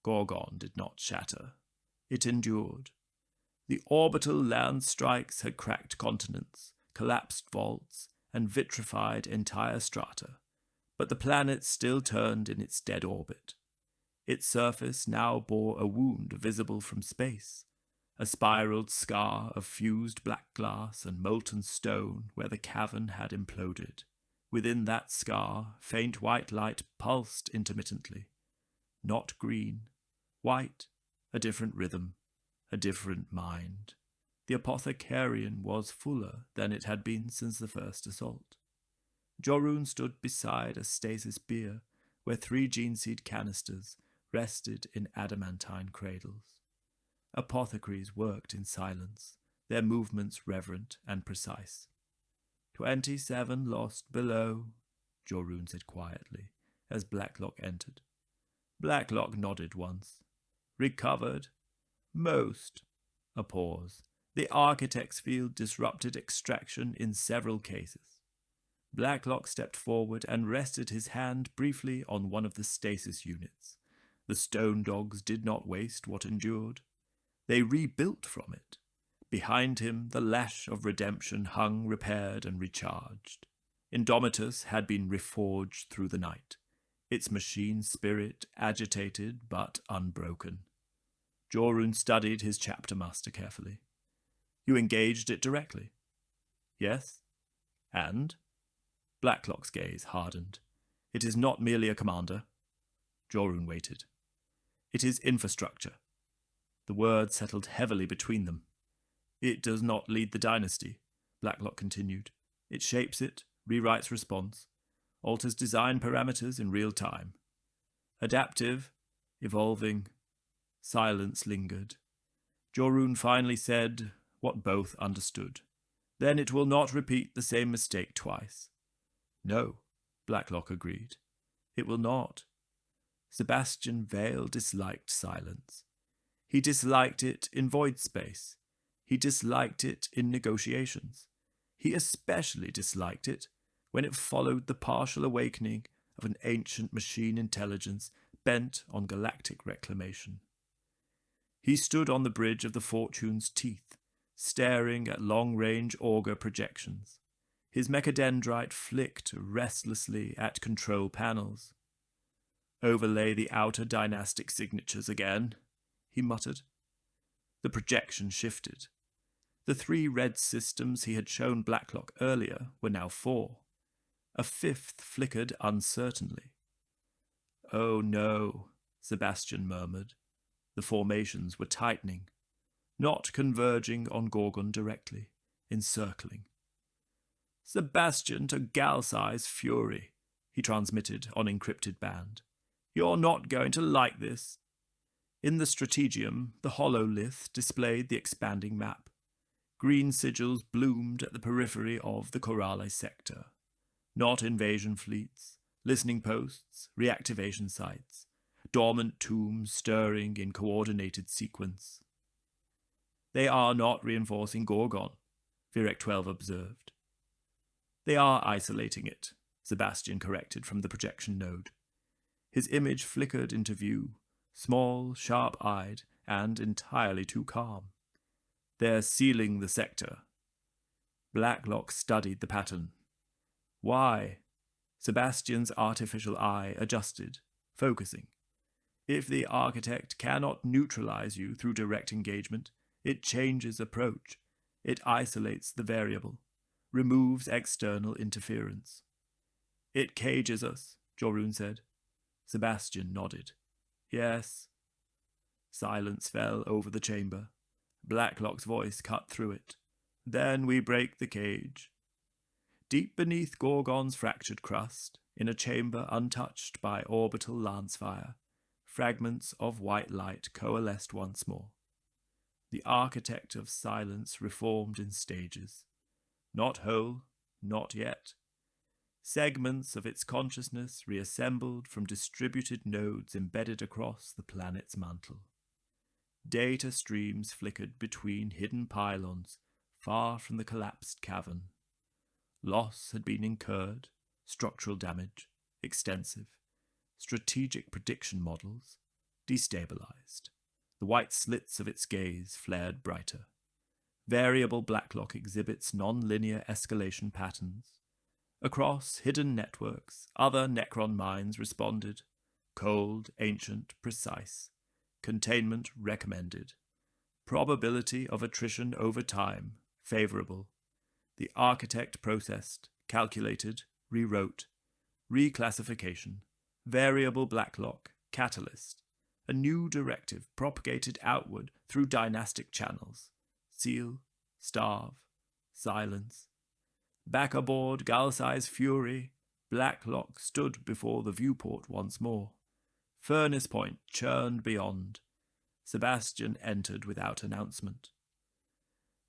Gorgon did not shatter. It endured. The orbital land strikes had cracked continents, collapsed vaults, and vitrified entire strata, but the planet still turned in its dead orbit. Its surface now bore a wound visible from space, a spiraled scar of fused black glass and molten stone where the cavern had imploded. Within that scar, faint white light pulsed intermittently. Not green, white, a different rhythm, a different mind. The apothecarian was fuller than it had been since the first assault. Jorun stood beside a stasis bier where 3 gene-seed canisters rested in adamantine cradles. Apothecaries worked in silence, their movements reverent and precise. 27 lost below, Jorun said quietly, as Blacklock entered. Blacklock nodded once. Recovered? Most. A pause. The architect's field disrupted extraction in several cases. Blacklock stepped forward and rested his hand briefly on one of the stasis units. The stone dogs did not waste what endured. They rebuilt from it. Behind him, the lash of redemption hung repaired and recharged. Indomitus had been reforged through the night, its machine spirit agitated but unbroken. Jorun studied his chapter master carefully. You engaged it directly? Yes. And? Blacklock's gaze hardened. It is not merely a commander. Jorun waited. It is infrastructure. The word settled heavily between them. It does not lead the dynasty, Blacklock continued. It shapes it, rewrites response, alters design parameters in real time. Adaptive, evolving. Silence lingered. Jorun finally said what both understood. Then it will not repeat the same mistake twice. No, Blacklock agreed. It will not. Sebastian Vale disliked silence. He disliked it in void space. He disliked it in negotiations. He especially disliked it when it followed the partial awakening of an ancient machine intelligence bent on galactic reclamation. He stood on the bridge of the Fortune's teeth, staring at long-range auger projections. His mechadendrite flicked restlessly at control panels. Overlay the outer dynastic signatures again, he muttered. The projection shifted. The 3 red systems he had shown Blacklock earlier were now 4. A 5th flickered uncertainly. Oh no, Sebastian murmured. The formations were tightening, not converging on Gorgon directly, encircling. Sebastian to Galsai's fury, he transmitted on encrypted band. You're not going to like this. In the strategium, the hololith displayed the expanding map. Green sigils bloomed at the periphery of the Corrale sector. Not invasion fleets, listening posts, reactivation sites, dormant tombs stirring in coordinated sequence. They are not reinforcing Gorgon, Virek 12 observed. They are isolating it, Sebastian corrected from the projection node. His image flickered into view, small, sharp-eyed, and entirely too calm. They're sealing the sector. Blacklock studied the pattern. Why? Sebastian's artificial eye adjusted, focusing. If the architect cannot neutralize you through direct engagement, it changes approach. It isolates the variable, removes external interference. It cages us, Jorun said. Sebastian nodded. Yes. Silence fell over the chamber. Blacklock's voice cut through it. Then we break the cage. Deep beneath Gorgon's fractured crust, in a chamber untouched by orbital lance-fire, fragments of white light coalesced once more. The architect of silence reformed in stages. Not whole, not yet. Segments of its consciousness reassembled from distributed nodes embedded across the planet's mantle. Data streams flickered between hidden pylons far from the collapsed cavern. Loss had been incurred, structural damage, extensive. Strategic prediction models, destabilized. The white slits of its gaze flared brighter. Variable Blacklock exhibits non-linear escalation patterns. Across hidden networks, other Necron minds responded. Cold, ancient, precise. Containment recommended. Probability of attrition over time, favorable. The architect processed, calculated, rewrote. Reclassification. Variable Blacklock, catalyst. A new directive propagated outward through dynastic channels. Seal, starve, silence. Back aboard Galsai's Fury, Blacklock stood before the viewport once more. Furnace Point churned beyond. Sebastian entered without announcement.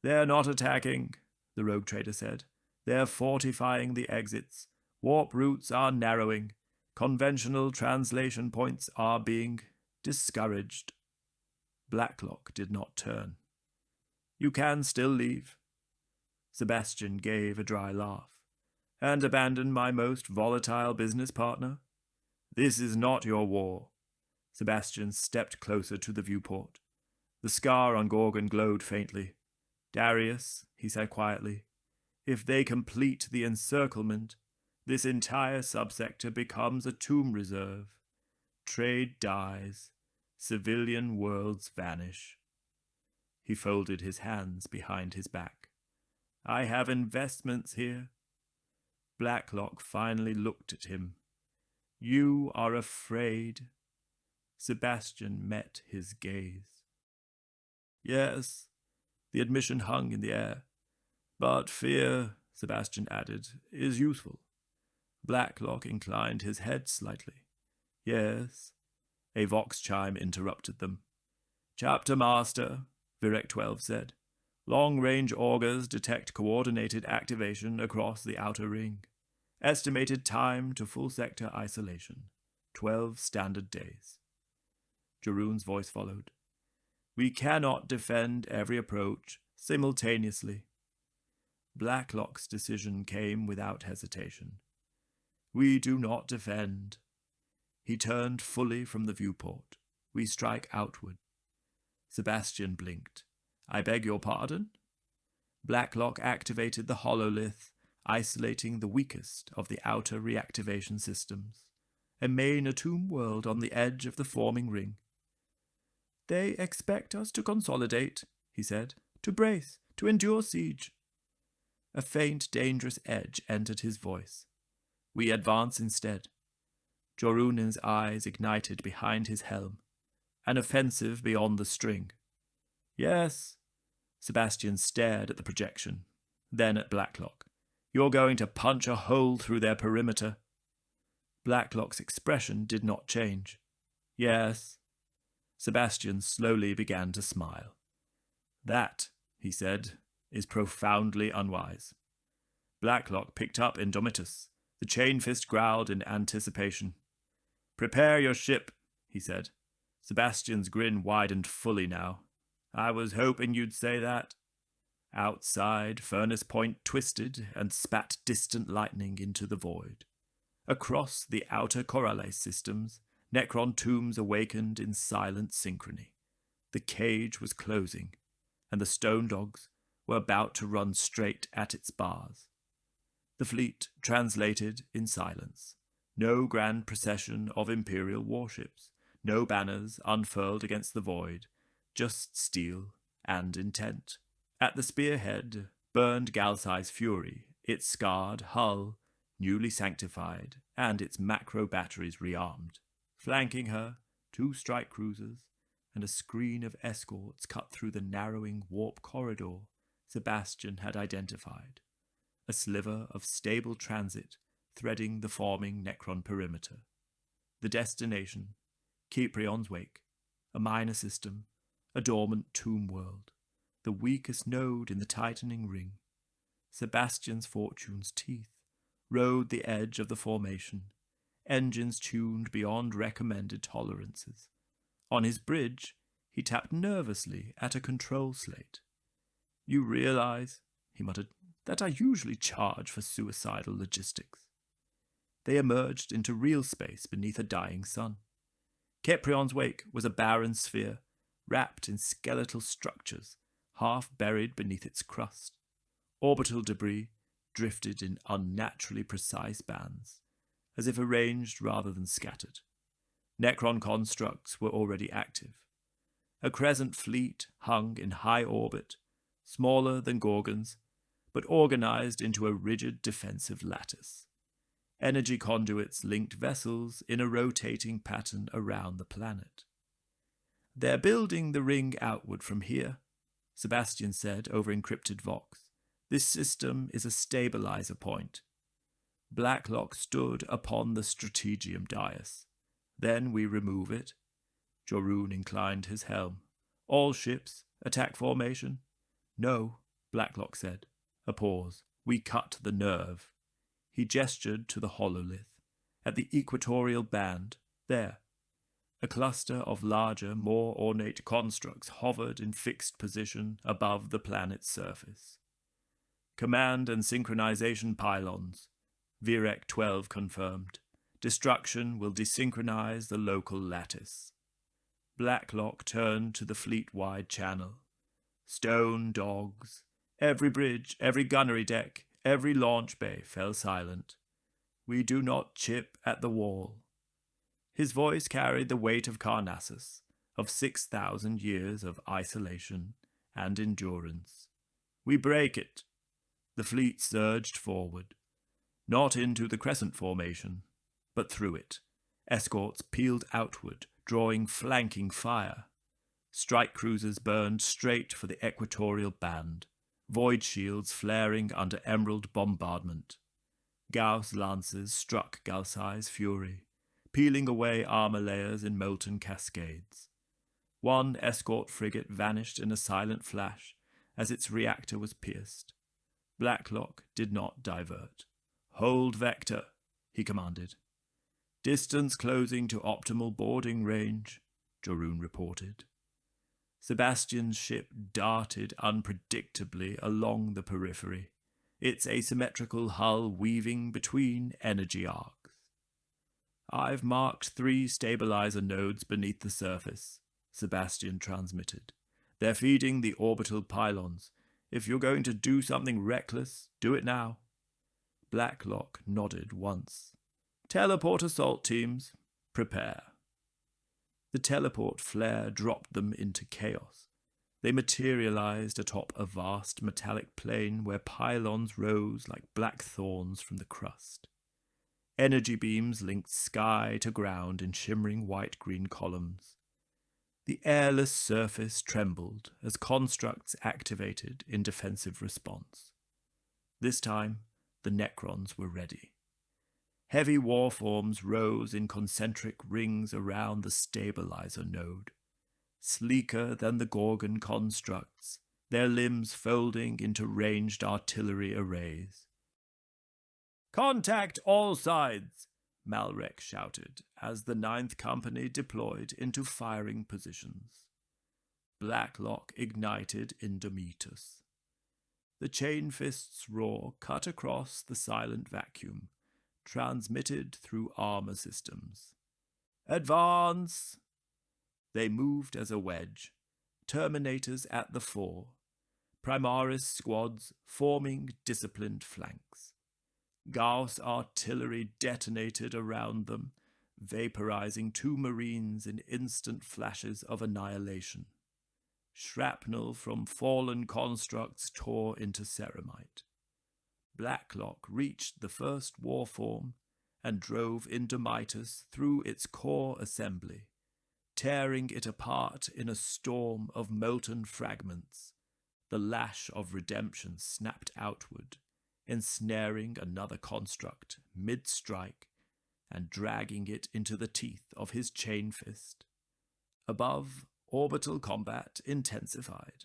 "They're not attacking," the rogue trader said. "They're fortifying the exits. Warp routes are narrowing. Conventional translation points are being discouraged." Blacklock did not turn. "You can still leave." Sebastian gave a dry laugh. "And abandon my most volatile business partner? This is not your war." Sebastian stepped closer to the viewport. The scar on Gorgon glowed faintly. "Darius," he said quietly, "if they complete the encirclement, this entire subsector becomes a tomb reserve. Trade dies. Civilian worlds vanish." He folded his hands behind his back. "I have investments here." Blacklock finally looked at him. "You are afraid." Sebastian met his gaze. "Yes," the admission hung in the air. "But fear," Sebastian added, "is useful." Blacklock inclined his head slightly. "Yes." A vox chime interrupted them. "Chapter Master," Virek 12 said. "Long-range augers detect coordinated activation across the outer ring. Estimated time to full sector isolation, 12 standard days." Jaroon's voice followed. "We cannot defend every approach simultaneously." Blacklock's decision came without hesitation. "We do not defend." He turned fully from the viewport. "We strike outward." Sebastian blinked. "I beg your pardon?" Blacklock activated the hololith, isolating the weakest of the outer reactivation systems, a main Atum world on the edge of the forming ring. "They expect us to consolidate," he said, "to brace, to endure siege." A faint, dangerous edge entered his voice. "We advance instead." Jorunen's eyes ignited behind his helm. "An offensive beyond the string." "Yes." Sebastian stared at the projection, then at Blacklock. "You're going to punch a hole through their perimeter." Blacklock's expression did not change. "Yes." Sebastian slowly began to smile. "That," he said, "is profoundly unwise." Blacklock picked up Indomitus. The chain fist growled in anticipation. "Prepare your ship," he said. Sebastian's grin widened fully now. "I was hoping you'd say that." Outside, Furnace Point twisted and spat distant lightning into the void. Across the outer Corrales systems, Necron tombs awakened in silent synchrony. The cage was closing, and the stone dogs were about to run straight at its bars. The fleet translated in silence. No grand procession of Imperial warships, no banners unfurled against the void, just steel and intent. At the spearhead burned Galsai's Fury, its scarred hull newly sanctified and its macro batteries rearmed. Flanking her, 2 strike cruisers and a screen of escorts cut through the narrowing warp corridor Sebastian had identified. A sliver of stable transit threading the forming Necron perimeter. The destination, Kiprion's Wake, a minor system, a dormant tomb world, the weakest node in the tightening ring. Sebastian's fortune's teeth rode the edge of the formation, engines tuned beyond recommended tolerances. On his bridge, he tapped nervously at a control slate. "You realize," he muttered, "that I usually charge for suicidal logistics." They emerged into real space beneath a dying sun. Caprion's wake was a barren sphere, wrapped in skeletal structures, half buried beneath its crust. Orbital debris drifted in unnaturally precise bands, as if arranged rather than scattered. Necron constructs were already active. A crescent fleet hung in high orbit, smaller than Gorgons, but organized into a rigid defensive lattice. Energy conduits linked vessels in a rotating pattern around the planet. "They're building the ring outward from here," Sebastian said over encrypted vox. "This system is a stabilizer point." Blacklock stood upon the strategium dais. "Then we remove it." Jorun inclined his helm. "All ships, attack formation?" "No," Blacklock said. A pause. "We cut the nerve." He gestured to the hololith. "At the equatorial band. There." A cluster of larger, more ornate constructs hovered in fixed position above the planet's surface. "Command and synchronization pylons," Virek 12 confirmed. "Destruction will desynchronize the local lattice." Blacklock turned to the fleet-wide channel. Stone dogs. Every bridge, every gunnery deck, every launch bay fell silent. "We do not chip at the wall." His voice carried the weight of Carnassus, of 6,000 years of isolation and endurance. "We break it." The fleet surged forward, not into the crescent formation, but through it. Escorts peeled outward, drawing flanking fire. Strike cruisers burned straight for the equatorial band, void shields flaring under emerald bombardment. Gauss lances struck Galsai's fury, peeling away armor layers in molten cascades. One escort frigate vanished in a silent flash as its reactor was pierced. Blacklock did not divert. "Hold vector," he commanded. "Distance closing to optimal boarding range," Jorun reported. Sebastian's ship darted unpredictably along the periphery, its asymmetrical hull weaving between energy arcs. "I've marked 3 stabilizer nodes beneath the surface," Sebastian transmitted. "They're feeding the orbital pylons. If you're going to do something reckless, do it now." Blacklock nodded once. "Teleport assault teams, prepare." The teleport flare dropped them into chaos. They materialized atop a vast metallic plain where pylons rose like black thorns from the crust. Energy beams linked sky to ground in shimmering white-green columns. The airless surface trembled as constructs activated in defensive response. This time, the Necrons were ready. Heavy warforms rose in concentric rings around the stabilizer node. Sleeker than the Gorgon constructs, their limbs folding into ranged artillery arrays. "Contact all sides!" Malrek shouted as the 9th Company deployed into firing positions. Blacklock ignited Indomitus. The chain fist's roar cut across the silent vacuum, transmitted through armor systems. "Advance!" They moved as a wedge, Terminators at the fore, Primaris squads forming disciplined flanks. Gauss artillery detonated around them, vaporizing 2 Marines in instant flashes of annihilation. Shrapnel from fallen constructs tore into ceramite. Blacklock reached the first warform and drove Indomitus through its core assembly, tearing it apart in a storm of molten fragments. The lash of redemption snapped outward, ensnaring another construct mid-strike and dragging it into the teeth of his chain fist. Above, orbital combat intensified.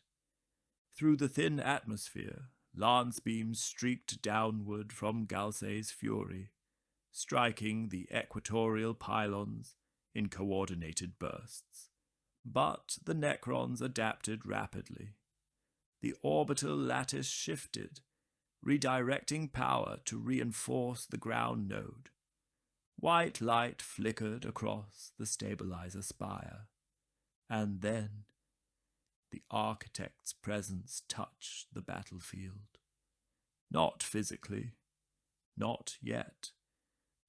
Through the thin atmosphere, lance beams streaked downward from Galsai's fury, striking the equatorial pylons in coordinated bursts. But the Necrons adapted rapidly. The orbital lattice shifted, redirecting power to reinforce the ground node. White light flickered across the stabilizer spire, and then the architect's presence touched the battlefield. Not physically, not yet,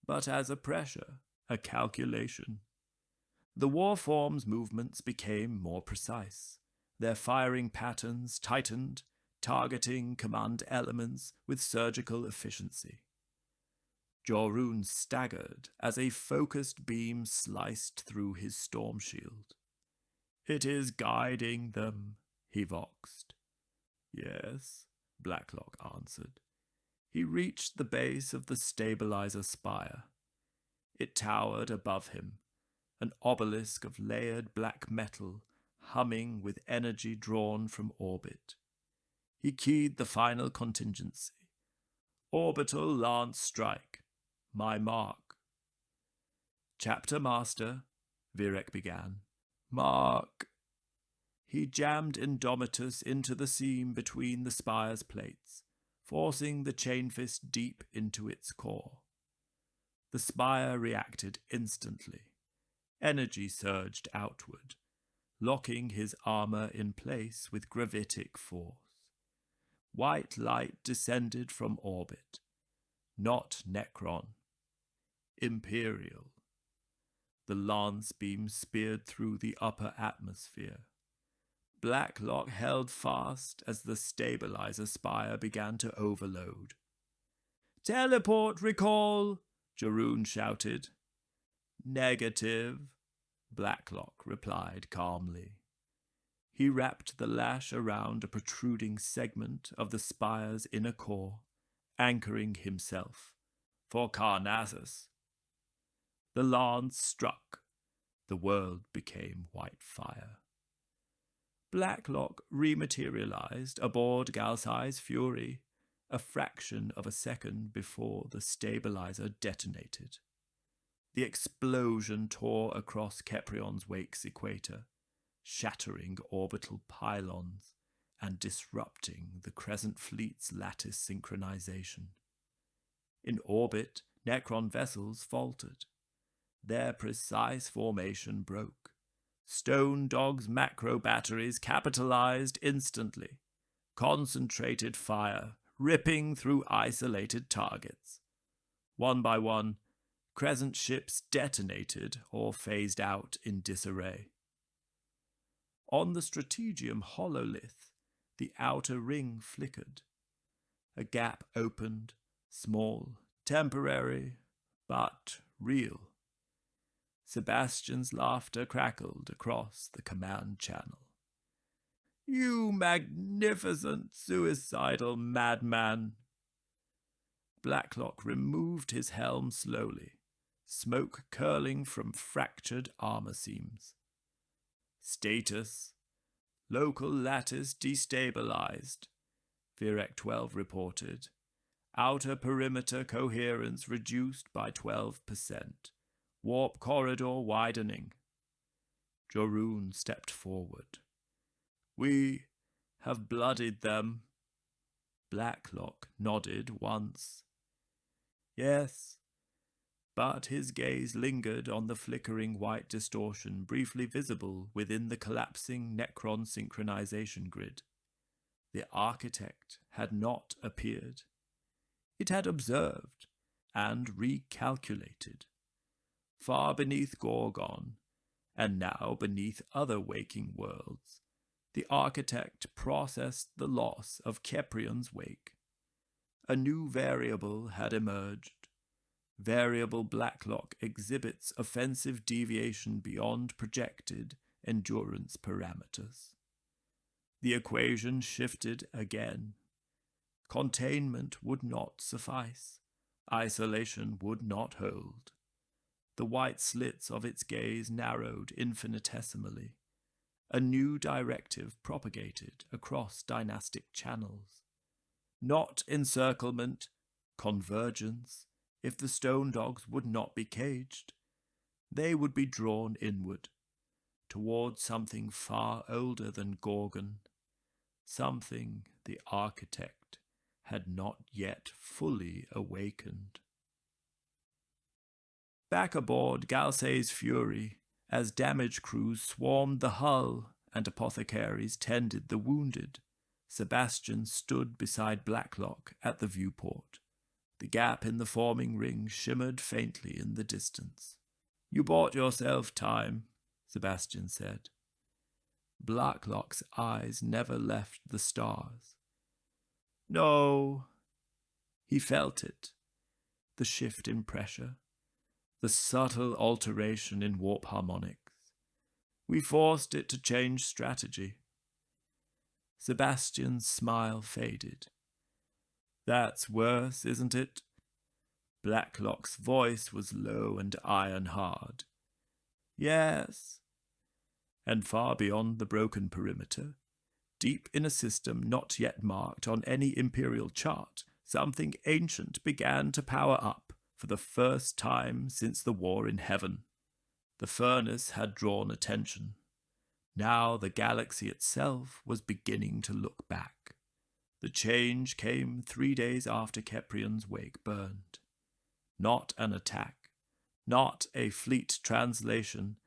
but as a pressure, a calculation. The warform's movements became more precise. Their firing patterns tightened, targeting command elements with surgical efficiency. Jorun staggered as a focused beam sliced through his storm shield. "It is guiding them," he voxed. "Yes," Blacklock answered. He reached the base of the stabilizer spire. It towered above him, an obelisk of layered black metal humming with energy drawn from orbit. He keyed the final contingency. "Orbital lance strike. My mark." "Chapter Master," Virek began. "Mark." He jammed Indomitus into the seam between the spire's plates, forcing the chainfist deep into its core. The spire reacted instantly. Energy surged outward, locking his armor in place with gravitic force. White light descended from orbit. Not Necron. Imperial. The lance beam speared through the upper atmosphere. Blacklock held fast as the stabilizer spire began to overload. "Teleport recall!" Jorun shouted. "Negative," Blacklock replied calmly. He wrapped the lash around a protruding segment of the spire's inner core, anchoring himself. "For Carnassus." The lance struck. The world became white fire. Blacklock rematerialized aboard Galsai's Fury, a fraction of a second before the stabilizer detonated. The explosion tore across Keprion's Wake's equator, shattering orbital pylons and disrupting the Crescent Fleet's lattice synchronization. In orbit, Necron vessels faltered. Their precise formation broke. Stone Dog's macro batteries capitalized instantly. Concentrated fire, ripping through isolated targets. One by one, Crescent ships detonated or phased out in disarray. On the Strategium hololith, the outer ring flickered. A gap opened, small, temporary, but real. Sebastian's laughter crackled across the command channel. "You magnificent suicidal madman!" Blacklock removed his helm slowly, smoke curling from fractured armor seams. "Status: local lattice destabilized," Virek 12 reported. "Outer perimeter coherence reduced by 12%. Warp corridor widening." Jorun stepped forward. "We have bloodied them." Blacklock nodded once. "Yes," but his gaze lingered on the flickering white distortion briefly visible within the collapsing Necron synchronization grid. The architect had not appeared. It had observed and recalculated. Far beneath Gorgon, and now beneath other waking worlds, the architect processed the loss of Keprion's Wake. A new variable had emerged. Variable Blacklock exhibits offensive deviation beyond projected endurance parameters. The equation shifted again. Containment would not suffice. Isolation would not hold. The white slits of its gaze narrowed infinitesimally. A new directive propagated across dynastic channels. Not encirclement, convergence. If the stone dogs would not be caged, they would be drawn inward, toward something far older than Gorgon, something the architect had not yet fully awakened. Back aboard Galsay's Fury, as damage crews swarmed the hull and apothecaries tended the wounded, Sebastian stood beside Blacklock at the viewport. The gap in the forming ring shimmered faintly in the distance. "You bought yourself time," Sebastian said. Blacklock's eyes never left the stars. "No." He felt it, the shift in pressure, the subtle alteration in warp harmonics. "We forced it to change strategy." Sebastian's smile faded. "That's worse, isn't it?" Blacklock's voice was low and iron-hard. "Yes." And far beyond the broken perimeter, deep in a system not yet marked on any imperial chart, something ancient began to power up for the first time since the war in heaven. The furnace had drawn attention. Now the galaxy itself was beginning to look back. The change came 3 days after Keprion's wake burned. Not an attack, not a fleet translation,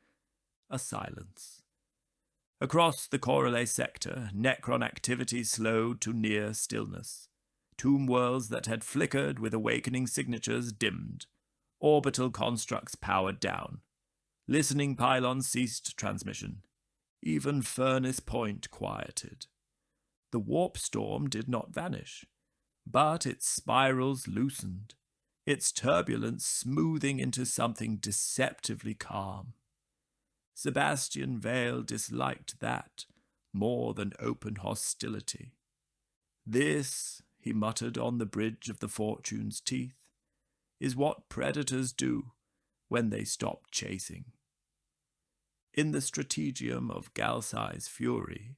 a silence. Across the Corelay sector, Necron activity slowed to near stillness. Tomb worlds that had flickered with awakening signatures dimmed. Orbital constructs powered down. Listening pylons ceased transmission. Even Furnace Point quieted. The warp storm did not vanish, but its spirals loosened, its turbulence smoothing into something deceptively calm. Sebastian Vale disliked that more than open hostility. "This," he muttered on the bridge of the Fortune's teeth, "is what predators do when they stop chasing." In the strategium of Galsay's Fury,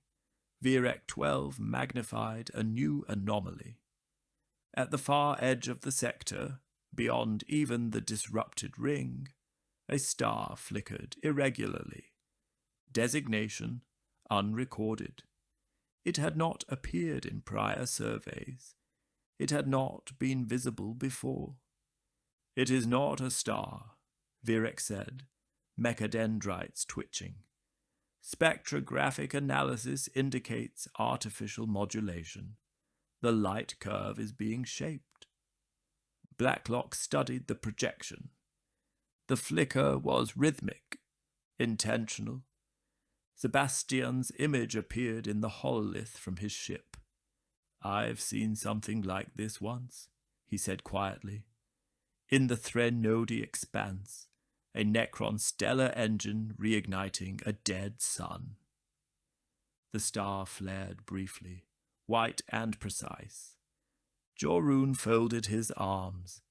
Virek 12 magnified a new anomaly. At the far edge of the sector, beyond even the disrupted ring, a star flickered irregularly. Designation unrecorded. It had not appeared in prior surveys. It had not been visible before. "It is not a star," Virek said, mechadendrites twitching. "Spectrographic analysis indicates artificial modulation. The light curve is being shaped." Blacklock studied the projection. The flicker was rhythmic, intentional. Sebastian's image appeared in the hololith from his ship. "I've seen something like this once," he said quietly. "In the Threnody expanse, a Necron stellar engine reigniting a dead sun." The star flared briefly, white and precise. Jorun folded his arms.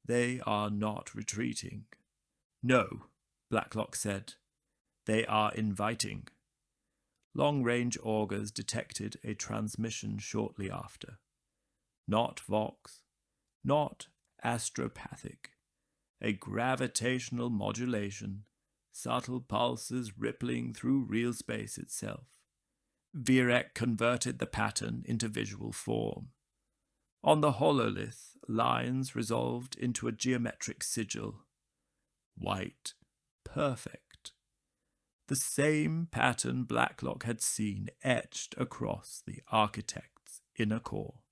"They are not retreating." "No," Blacklock said. "They are inviting." Long-range augers detected a transmission shortly after. Not Vox, not astropathic. A gravitational modulation, subtle pulses rippling through real space itself. Virek converted the pattern into visual form. On the hololith, lines resolved into a geometric sigil. White, perfect. The same pattern Blacklock had seen etched across the architect's inner core.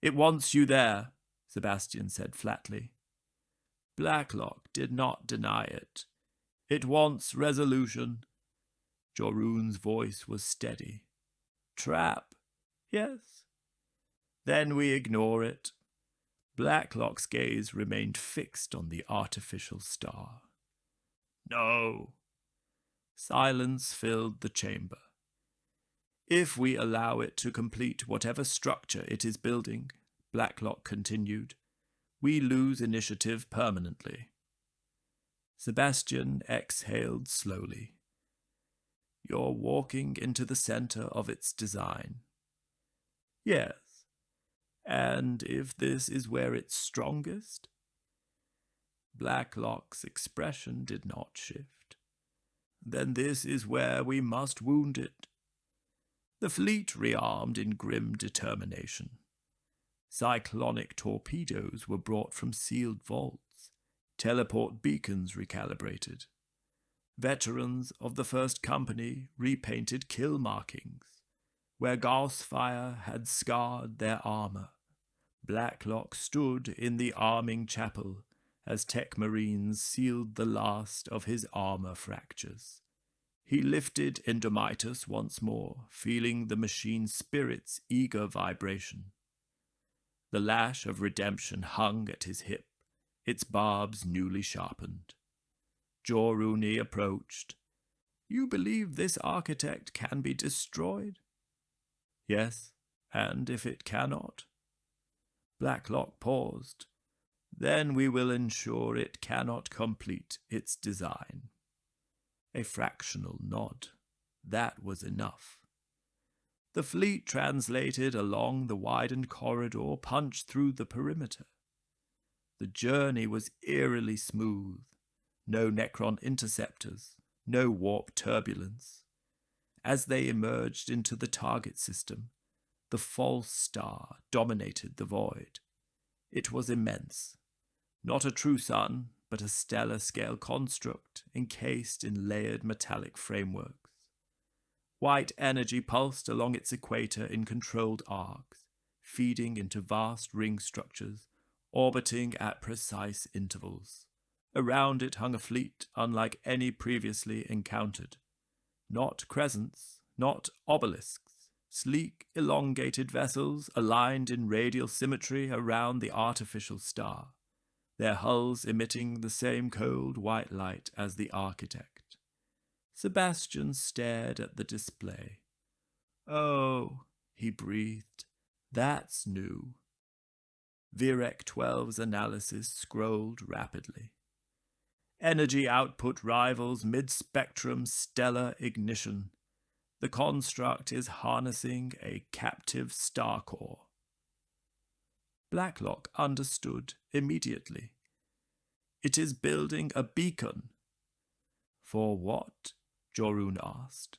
"It wants you there," Sebastian said flatly. Blacklock did not deny it. "It wants resolution." Jorun's voice was steady. "Trap, yes." "Then we ignore it." Blacklock's gaze remained fixed on the artificial star. "No." Silence filled the chamber. "If we allow it to complete whatever structure it is building," Blacklock continued, "we lose initiative permanently." Sebastian exhaled slowly. "You're walking into the center of its design." "Yes. And if this is where it's strongest?" Blacklock's expression did not shift. "Then this is where we must wound it." The fleet rearmed in grim determination. Cyclonic torpedoes were brought from sealed vaults. teleport beacons recalibrated. Veterans of the first company repainted kill markings, where Gauss fire had scarred their armor. Blacklock stood in the arming chapel as tech marines sealed the last of his armor fractures. He lifted Indomitus once more, feeling the machine's spirit's eager vibration. The lash of redemption hung at his hip, its barbs newly sharpened. Joruni approached. "You believe this architect can be destroyed?" "Yes, and if it cannot?" Blacklock paused. "Then we will ensure it cannot complete its design." A fractional nod. That was enough. The fleet translated along the widened corridor, punched through the perimeter. The journey was eerily smooth. No Necron interceptors, no warp turbulence. As they emerged into the target system, the false star dominated the void. It was immense. Not a true sun, but a stellar-scale construct encased in layered metallic frameworks. White energy pulsed along its equator in controlled arcs, feeding into vast ring structures, orbiting at precise intervals. Around it hung a fleet unlike any previously encountered. Not crescents, not obelisks, sleek, elongated vessels aligned in radial symmetry around the artificial star, their hulls emitting the same cold white light as the architect. Sebastian stared at the display. "Oh," he breathed, "that's new." Virek 12's analysis scrolled rapidly. Energy output rivals mid-spectrum stellar ignition. The construct is harnessing a captive star core. Blacklock understood immediately. It is building a beacon. For what? Jorun asked.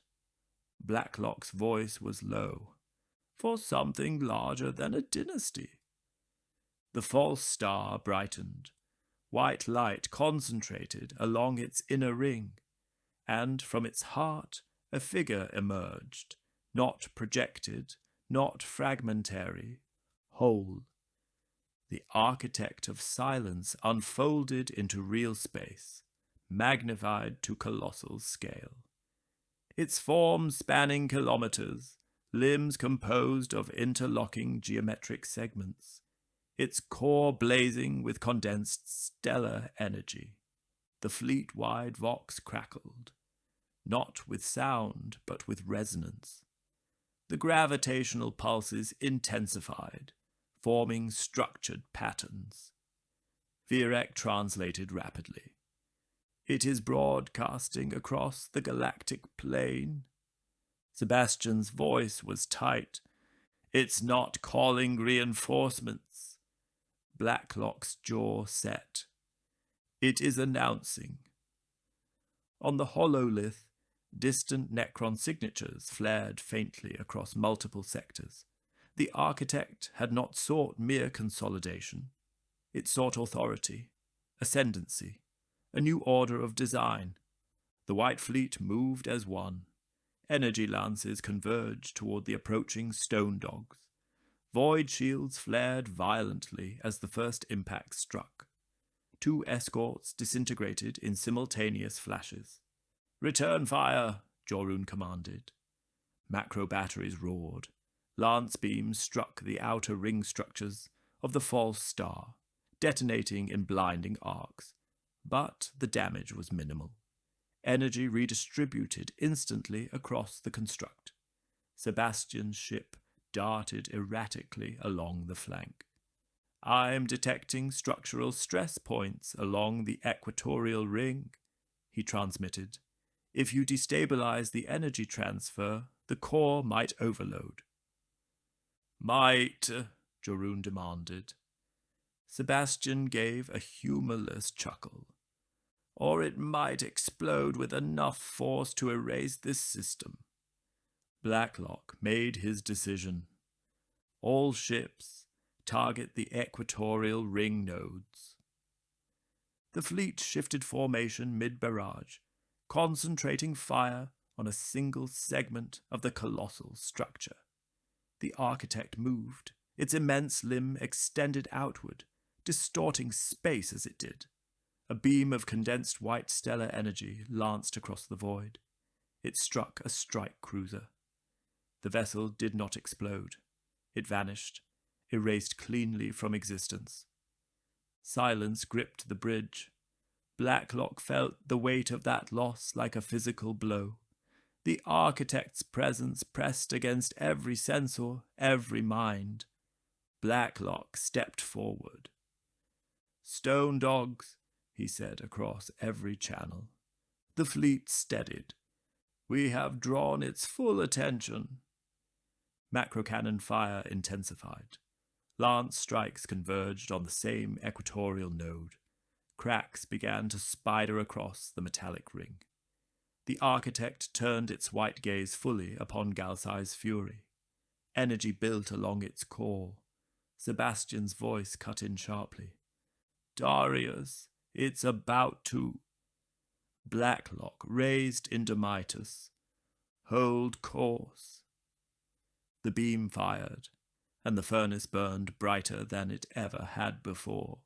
Blacklock's voice was low. For something larger than a dynasty. The false star brightened. White light concentrated along its inner ring, and from its heart a figure emerged, not projected, not fragmentary, whole. The architect of silence unfolded into real space, magnified to colossal scale. Its form spanning kilometers, limbs composed of interlocking geometric segments, its core blazing with condensed stellar energy. The fleet-wide vox crackled, not with sound, but with resonance. The gravitational pulses intensified, forming structured patterns. Virek translated rapidly. "It is broadcasting across the galactic plane." Sebastian's voice was tight. "It's not calling reinforcements." Blacklock's jaw set. "It is announcing." On the hololith, distant Necron signatures flared faintly across multiple sectors. The architect had not sought mere consolidation. It sought authority, ascendancy, a new order of design. The White Fleet moved as one. Energy lances converged toward the approaching stone dogs. Void shields flared violently as the first impact struck. 2 escorts disintegrated in simultaneous flashes. "Return fire," Jorun commanded. Macro batteries roared. Lance beams struck the outer ring structures of the false star, detonating in blinding arcs. But the damage was minimal. Energy redistributed instantly across the construct. Sebastian's ship darted erratically along the flank. "I'm detecting structural stress points along the equatorial ring," he transmitted. "If you destabilize the energy transfer, the core might overload." "Might," Jorun demanded. Sebastian gave a humorless chuckle. "Or it might explode with enough force to erase this system." Blacklock made his decision. All ships target the equatorial ring nodes. The fleet shifted formation mid-barrage, concentrating fire on a single segment of the colossal structure. The architect moved, its immense limb extended outward, distorting space as it did. A beam of condensed white stellar energy lanced across the void. It struck a strike cruiser. The vessel did not explode. It vanished, erased cleanly from existence. Silence gripped the bridge. Blacklock felt the weight of that loss like a physical blow. The architect's presence pressed against every sensor, every mind. Blacklock stepped forward. "Stone dogs," he said across every channel. The fleet steadied. "We have drawn its full attention." Macrocannon fire intensified. Lance strikes converged on the same equatorial node. Cracks began to spider across the metallic ring. The architect turned its white gaze fully upon Galsai's fury. Energy built along its core. Sebastian's voice cut in sharply. "Darius, it's about to." Blacklock raised Indomitus. "Hold course." The beam fired, and the furnace burned brighter than it ever had before.